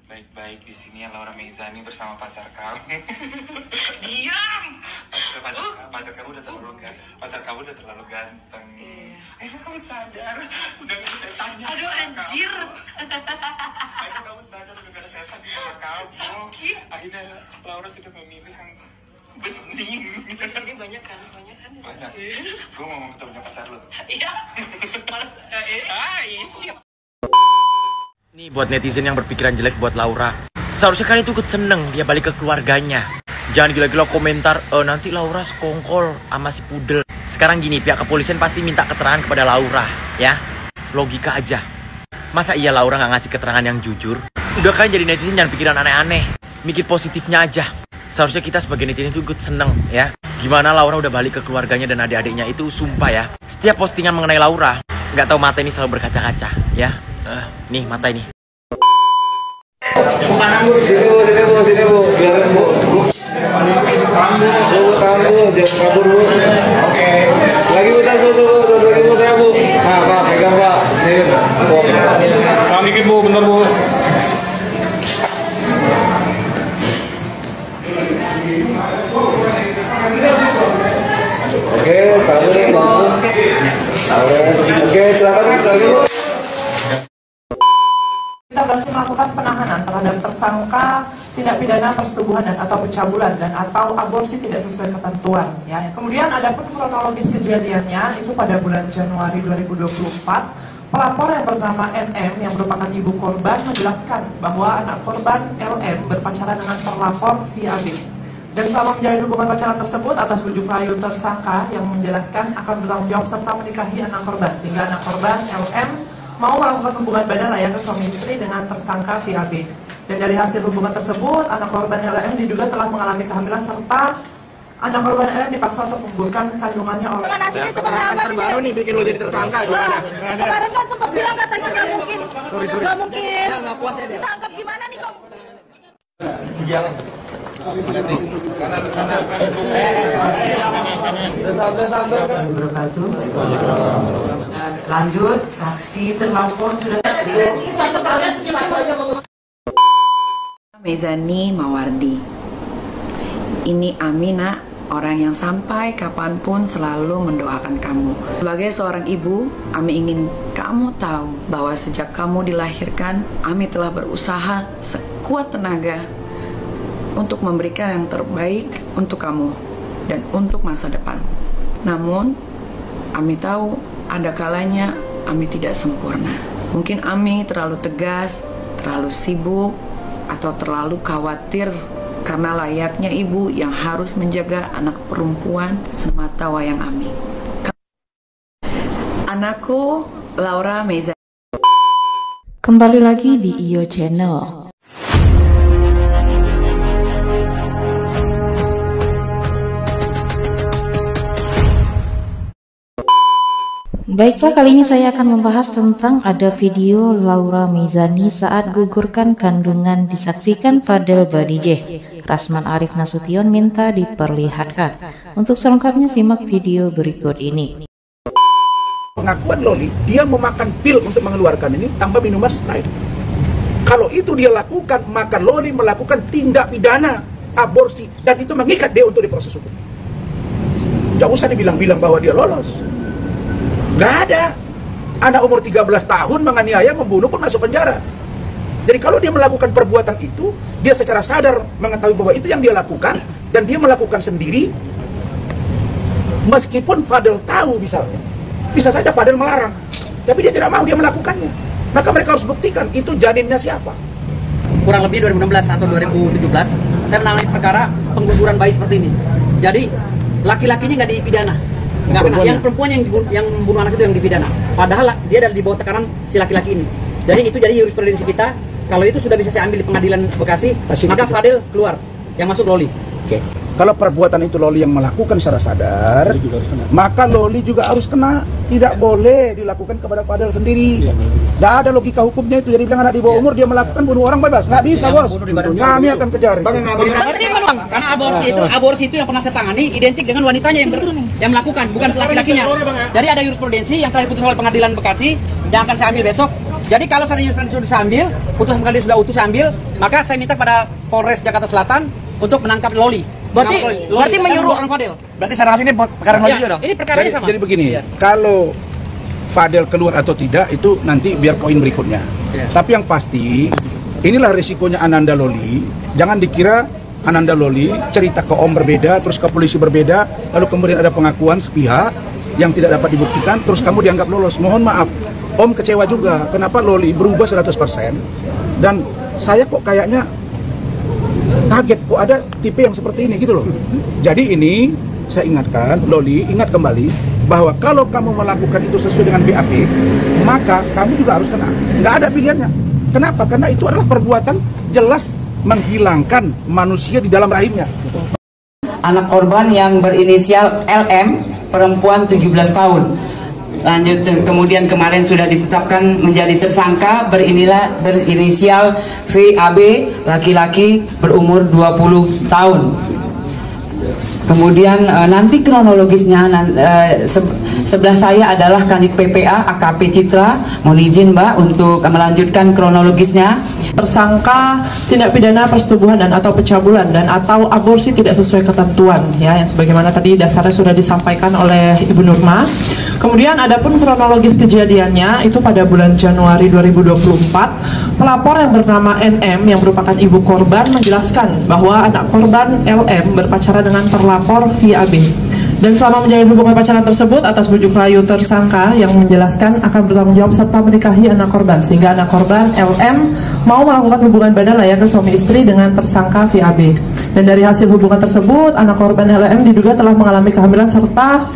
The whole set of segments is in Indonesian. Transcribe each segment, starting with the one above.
Baik-baik di sini ya Laura Meizani bersama pacar kamu. Diam. Pacar kamu udah terlalu ganteng. Akhirnya kamu sadar, udah gak ada setan. Aduh anjir. Akhirnya kamu sadar udah gak ada setan di kamar kamu. Sakit. Akhirnya Laura sudah memilih yang bening. Ini banyak kan? Banyak. Gue mau ketemu pacar lo. Iya. Males. Isi. Nih buat netizen yang berpikiran jelek buat Laura, seharusnya kan itu ikut seneng dia balik ke keluarganya. Jangan gila-gila komentar, nanti Laura sekongkol sama si Pudel. Sekarang gini, pihak kepolisian pasti minta keterangan kepada Laura, ya. Logika aja. Masa iya Laura nggak ngasih keterangan yang jujur? Udah kan jadi netizen jangan pikiran aneh-aneh. Mikir positifnya aja. Seharusnya kita sebagai netizen itu ikut seneng, ya. Gimana Laura udah balik ke keluarganya dan adik-adiknya, itu sumpah ya. Setiap postingan mengenai Laura, nggak tahu mata ini selalu berkaca-kaca, ya. Nih mata ini. Sini bu, biarin bu. Kamu jangan kabur bu. Oke. Lagi bu, lagi bu saya bu. Nah pak, pegang pak. Sini. Kami dikit bu, bentar bu. Oke, kamu nih bu. Oke, silakan lagi bu. Kita berhasil melakukan penahanan terhadap tersangka tindak pidana persetubuhan dan atau pencabulan dan atau aborsi tidak sesuai ketentuan. Ya. Kemudian ada pun kronologis kejadiannya itu pada bulan Januari 2024, pelapor yang bernama NM yang merupakan ibu korban menjelaskan bahwa anak korban LM berpacaran dengan terlapor via B. Dan selama menjalin hubungan pacaran tersebut atas bujuk rayu tersangka yang menjelaskan akan bertanggung jawab serta menikahi anak korban, sehingga anak korban LM mau melakukan hubungan badan layaknya suami istri dengan tersangka via B. Dan dari hasil hubungan tersebut, anak korban LM diduga telah mengalami kehamilan serta anak korban LM dipaksa untuk menggugurkan kandungannya oleh Terbaru nih bikin lo jadi tersangka gimana? Kemarin kan sempat bilang katanya nggak mungkin. Nggak mungkin. Nggak puas ya dia. Tangkap gimana nih kok? Jalan. Lanjut, saksi terlapor sudah Meizani Mawardi. Ini Amina, orang yang sampai kapanpun selalu mendoakan kamu. Sebagai seorang ibu, Ami ingin kamu tahu bahwa sejak kamu dilahirkan, Ami telah berusaha sekuat tenaga untuk memberikan yang terbaik untuk kamu dan untuk masa depan. Namun, Ami tahu ada kalanya Ami tidak sempurna. Mungkin Ami terlalu tegas, terlalu sibuk, atau terlalu khawatir karena layaknya ibu yang harus menjaga anak perempuan semata wayang Ami. Anakku Laura Meizani. Kembali lagi di IO Channel. Baiklah, kali ini saya akan membahas tentang ada video Laura Meizani saat gugurkan kandungan disaksikan Fadel Badijeh. Rasman Arif Nasution minta diperlihatkan. Untuk selengkapnya simak video berikut ini. Pengakuan Loli, dia memakan pil untuk mengeluarkan ini tanpa minuman Sprite. Kalau itu dia lakukan, maka Loli melakukan tindak pidana aborsi dan itu mengikat dia untuk diproses hukum. Gak usah dibilang-bilang bahwa dia lolos. Gak ada. Anak umur 13 tahun menganiaya, membunuh pun masuk penjara. Jadi kalau dia melakukan perbuatan itu, dia secara sadar mengetahui bahwa itu yang dia lakukan dan dia melakukan sendiri. Meskipun Fadel tahu misalnya, bisa saja Fadel melarang, tapi dia tidak mau, dia melakukannya. Maka mereka harus buktikan itu janinnya siapa. Kurang lebih 2016 atau 2017, saya menangani perkara pengguguran bayi seperti ini. Jadi laki-lakinya nggak dipidana. Nggak kena, yang perempuan yang membunuh anak itu yang dipidana. Padahal dia ada di bawah tekanan si laki-laki ini. Jadi itu jadi jurisprudensi kita. Kalau itu sudah bisa saya ambil di pengadilan Bekasi, maka Fadel keluar, yang masuk Loli. Oke. Kalau perbuatan itu Loli yang melakukan secara sadar, maka Loli juga harus kena. Tidak boleh dilakukan kepada Fadel sendiri. Tidak ada logika hukumnya itu. Jadi bilang anak di bawah umur dia melakukan bunuh orang bebas. Nggak bisa, bos. Kami akan kejar. Karena aborsi itu yang pernah saya tangani identik dengan wanitanya yang melakukan, bukan laki-lakinya. Jadi ada jurisprudensi yang telah diputus oleh pengadilan Bekasi yang akan saya ambil besok. Jadi kalau seandainya sudah diambil, putusan pengadilan sudah utuh ambil, maka saya minta pada Polres Jakarta Selatan untuk menangkap Loli. Berarti menyuruh orang Fadel. Berarti sekarang ini perkara Loli juga dong? Ini perkaranya sama. Jadi begini, kalau Fadel keluar atau tidak itu nanti biar poin berikutnya. Tapi yang pasti inilah risikonya Ananda Loli. Jangan dikira Ananda Loli cerita ke Om berbeda, terus ke polisi berbeda, lalu kemudian ada pengakuan sepihak yang tidak dapat dibuktikan, terus kamu dianggap lolos. Mohon maaf, Om kecewa juga. Kenapa Loli berubah 100%? Dan saya kok kayaknya kaget kok ada tipe yang seperti ini gitu loh. Jadi ini saya ingatkan, Loli ingat kembali bahwa kalau kamu melakukan itu sesuai dengan BAP, maka kamu juga harus kena. Nggak ada pilihannya. Kenapa? Karena itu adalah perbuatan jelas menghilangkan manusia di dalam rahimnya. Anak korban yang berinisial LM, perempuan 17 tahun. Lanjut, kemudian kemarin sudah ditetapkan menjadi tersangka berinisial VAB, laki-laki berumur 20 tahun. Kemudian nanti kronologisnya sebelah saya adalah Kanit PPA AKP Citra. Mohon izin Mbak untuk melanjutkan kronologisnya. Tersangka tindak pidana persetubuhan dan atau pencabulan dan atau aborsi tidak sesuai ketentuan ya, yang sebagaimana tadi dasarnya sudah disampaikan oleh Ibu Nurma. Kemudian adapun kronologis kejadiannya itu pada bulan Januari 2024, pelapor yang bernama NM yang merupakan ibu korban menjelaskan bahwa anak korban LM berpacaran dengan terlapor VAB. Dan selama menjalin hubungan pacaran tersebut atas bujuk rayu tersangka yang menjelaskan akan bertanggung jawab serta menikahi anak korban, sehingga anak korban LM mau melakukan hubungan badan layaknya suami istri dengan tersangka VAB. Dan dari hasil hubungan tersebut, anak korban LM diduga telah mengalami kehamilan serta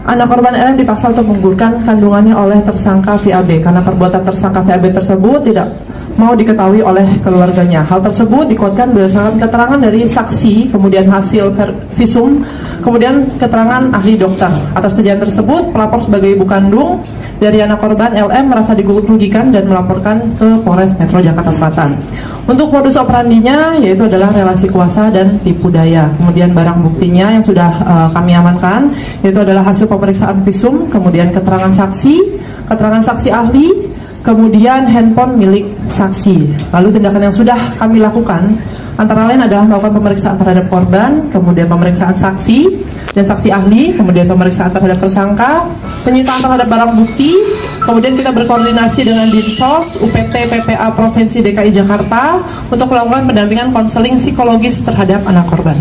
anak korban LM dipaksa untuk menggugurkan kandungannya oleh tersangka VAB karena perbuatan tersangka VAB tersebut tidak mau diketahui oleh keluarganya. Hal tersebut dikuatkan berdasarkan keterangan dari saksi, kemudian hasil visum, kemudian keterangan ahli dokter. Atas kejadian tersebut, pelapor sebagai ibu kandung dari anak korban LM merasa dirugikan dan melaporkan ke Polres Metro Jakarta Selatan. Untuk modus operandinya yaitu adalah relasi kuasa dan tipu daya. Kemudian barang buktinya yang sudah kami amankan yaitu adalah hasil pemeriksaan visum, kemudian keterangan saksi ahli, kemudian handphone milik saksi. Lalu tindakan yang sudah kami lakukan antara lain adalah melakukan pemeriksaan terhadap korban, kemudian pemeriksaan saksi dan saksi ahli, kemudian pemeriksaan terhadap tersangka, penyitaan terhadap barang bukti, kemudian kita berkoordinasi dengan Dinsos, UPT, PPA Provinsi DKI Jakarta untuk melakukan pendampingan konseling psikologis terhadap anak korban.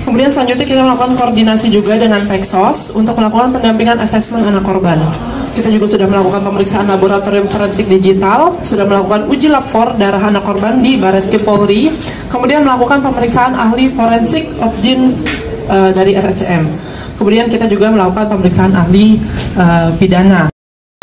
Kemudian selanjutnya kita melakukan koordinasi juga dengan Peksos untuk melakukan pendampingan asesmen anak korban. Kita juga sudah melakukan pemeriksaan laboratorium forensik digital, sudah melakukan uji lapor darah anak korban di Bareskrim Polri, kemudian melakukan pemeriksaan ahli forensik objin dari RSCM. Kemudian kita juga melakukan pemeriksaan ahli pidana.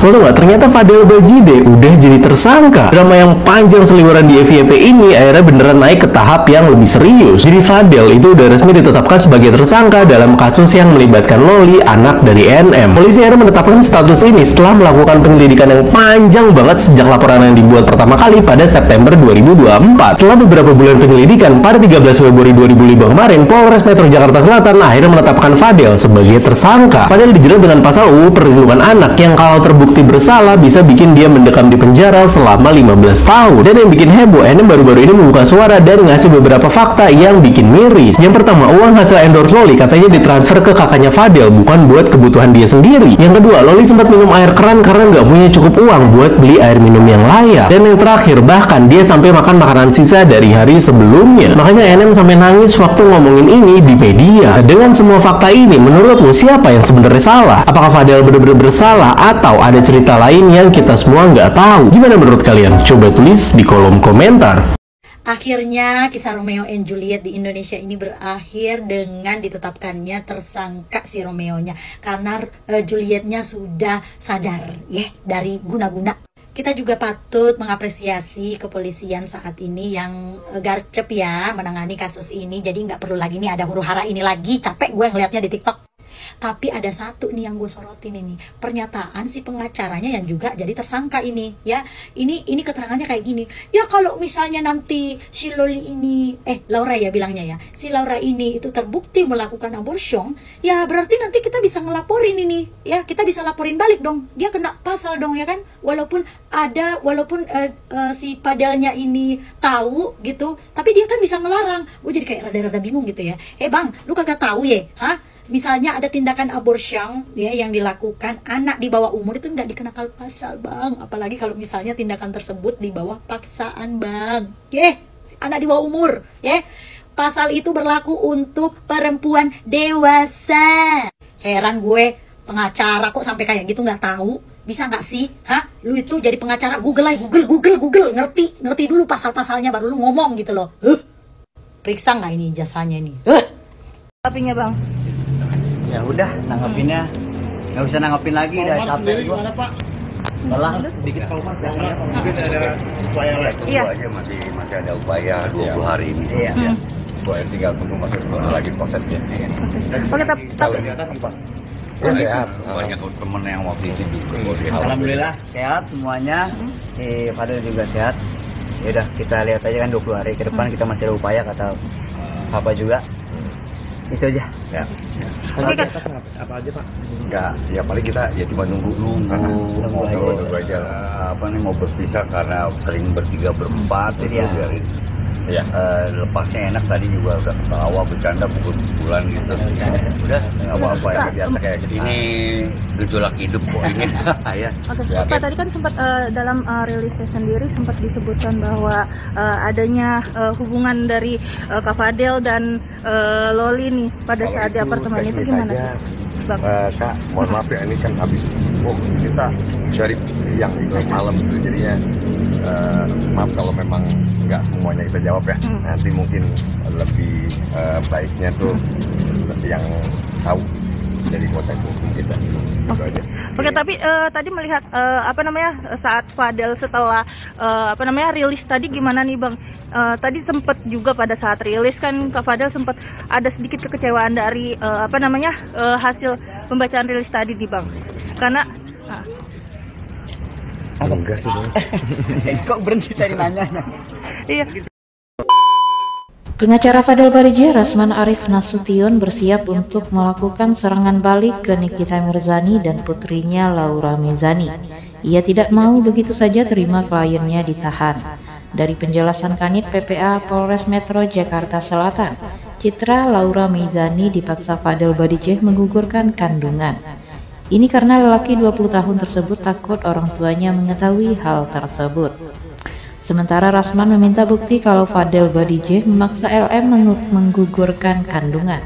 Lo tau gak, ternyata Fadel Bajide udah jadi tersangka. Drama yang panjang seliweran di FYP ini akhirnya beneran naik ke tahap yang lebih serius. Jadi Fadel itu udah resmi ditetapkan sebagai tersangka dalam kasus yang melibatkan Loli, anak dari NM. Polisi akhirnya menetapkan status ini setelah melakukan penyelidikan yang panjang banget sejak laporan yang dibuat pertama kali pada September 2024. Setelah beberapa bulan penyelidikan, pada 13 Februari 2005 kemarin, Polres Metro Jakarta Selatan akhirnya menetapkan Fadel sebagai tersangka. Fadel dijerat dengan pasal UU Perlindungan Anak yang kalau terbukti bersalah bisa bikin dia mendekam di penjara selama 15 tahun. Dan yang bikin heboh, NM baru-baru ini membuka suara dan ngasih beberapa fakta yang bikin miris. Yang pertama, uang hasil endorse Loli katanya ditransfer ke kakaknya Fadel, bukan buat kebutuhan dia sendiri. Yang kedua, Loli sempat minum air keran karena nggak punya cukup uang buat beli air minum yang layak. Dan yang terakhir, bahkan dia sampai makan makanan sisa dari hari sebelumnya. Makanya NM sampai nangis waktu ngomongin ini di media. Dengan semua fakta ini, menurut lo siapa yang sebenarnya salah? Apakah Fadel benar-benar bersalah atau ada cerita lain yang kita semua nggak tahu? Gimana menurut kalian? Coba tulis di kolom komentar. Akhirnya kisah Romeo and Juliet di Indonesia ini berakhir dengan ditetapkannya tersangka si Romeo-nya karena Julietnya sudah sadar ya dari guna-guna. Kita juga patut mengapresiasi kepolisian saat ini yang garcep ya menangani kasus ini, jadi nggak perlu lagi nih ada huru-hara ini lagi, capek gue ngeliatnya di TikTok. Tapi ada satu nih yang gue sorotin ini, pernyataan si pengacaranya yang juga jadi tersangka ini, ya. Ini keterangannya kayak gini. Ya kalau misalnya nanti si Loli ini, Laura ya bilangnya ya, si Laura ini itu terbukti melakukan abortion, ya berarti nanti kita bisa ngelaporin ini, ya kita bisa laporin balik dong. Dia kena pasal dong ya kan, walaupun si Padelnya ini tahu gitu, tapi dia kan bisa ngelarang. Gue jadi kayak rada-rada bingung gitu ya. Bang, lu kagak tahu ya? Hah? Misalnya ada tindakan abortion ya yang dilakukan anak di bawah umur itu nggak dikenakan pasal, Bang. Apalagi kalau misalnya tindakan tersebut di bawah paksaan, Bang. Anak di bawah umur, pasal itu berlaku untuk perempuan dewasa. Heran gue, pengacara kok sampai kayak gitu nggak tahu. Bisa nggak sih? Hah? Lu itu jadi pengacara, Google aja, Google. Ngerti dulu pasal-pasalnya baru lu ngomong gitu loh. Periksa nggak ini ijazahnya ini? Tapinya, Bang. Ya udah, nanggepinnya nggak usah nanggepin lagi, udah capek gua. Lelah sedikit kalau Mas. Mungkin ada upaya lagi. Iya. Aja masih ada upaya 20 hari ini. Iya. Tinggal tunggu masuk lagi prosesnya. Oke, tapi di atas Pak. Sehat. Banyak teman yang waktu itu juga. Alhamdulillah sehat semuanya. Fadil juga sehat. Ya udah, kita lihat aja kan 20 hari ke depan kita masih ada upaya kata Papa juga. Itu aja. Ya. Oke, kan? Apa aja Pak? Enggak, ya paling kita ya cuma nunggu aja. Mau berpisah karena sering bertiga berempat itu dari lepasnya enak, tadi juga udah ketawa bercanda pukul-pukulan gitu. Udah nggak apa-apa ya, biasa kayak gitu. Ini gejolak hidup kok ini. Ya. Oke, Pak, tadi kan sempat dalam rilisnya sendiri sempat disebutkan bahwa adanya hubungan dari Kak Fadel dan Loli nih pada saat di apartemen itu gimana? Kak, mohon maaf ya, ini kan habis kita dari siang itu malam itu, jadinya maaf kalau memang nggak semuanya kita jawab ya. Nanti mungkin lebih baiknya tuh yang tahu dari kuasa hukum kita. Oke, tapi tadi melihat saat Fadel setelah rilis tadi gimana nih, Bang? Tadi sempat juga pada saat rilis kan Kak Fadel sempat ada sedikit kekecewaan dari hasil pembacaan rilis tadi nih, Bang. Karena enggak sih, Bang. Kok berhenti dari nanya? Iya. Pengacara Fadel Barijeh, Rasman Arif Nasution bersiap untuk melakukan serangan balik ke Nikita Mirzani dan putrinya Laura Mezani. Ia tidak mau begitu saja terima kliennya ditahan. Dari penjelasan Kanit PPA Polres Metro Jakarta Selatan, Citra Laura Mezani dipaksa Fadel Barijeh menggugurkan kandungan. Ini karena lelaki 20 tahun tersebut takut orang tuanya mengetahui hal tersebut. Sementara Rasman meminta bukti kalau Fadel Barijeh memaksa LM menggugurkan kandungan.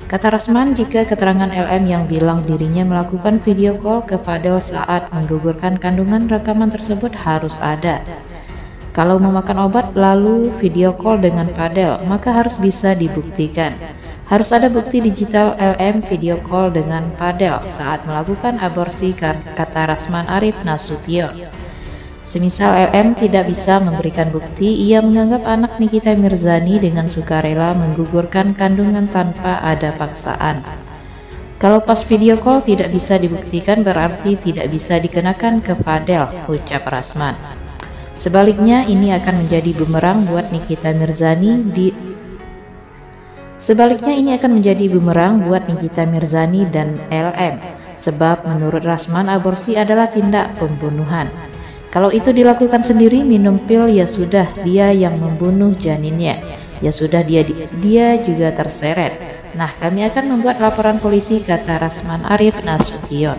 Kata Rasman, jika keterangan LM yang bilang dirinya melakukan video call ke Fadel saat menggugurkan kandungan, rekaman tersebut harus ada. Kalau memakan obat lalu video call dengan Fadel, maka harus bisa dibuktikan. Harus ada bukti digital LM video call dengan Fadel saat melakukan aborsi, kata Rasman Arif Nasution. Semisal LM tidak bisa memberikan bukti, ia menganggap anak Nikita Mirzani dengan sukarela menggugurkan kandungan tanpa ada paksaan. Kalau pas video call tidak bisa dibuktikan, berarti tidak bisa dikenakan ke Fadel, ucap Rasman. Sebaliknya ini akan menjadi bumerang buat Nikita Mirzani dan LM, sebab menurut Rasman aborsi adalah tindak pembunuhan. Kalau itu dilakukan sendiri, minum pil, ya sudah dia yang membunuh janinnya, ya sudah dia juga terseret. Nah, kami akan membuat laporan polisi, kata Rasman Arif Nasution.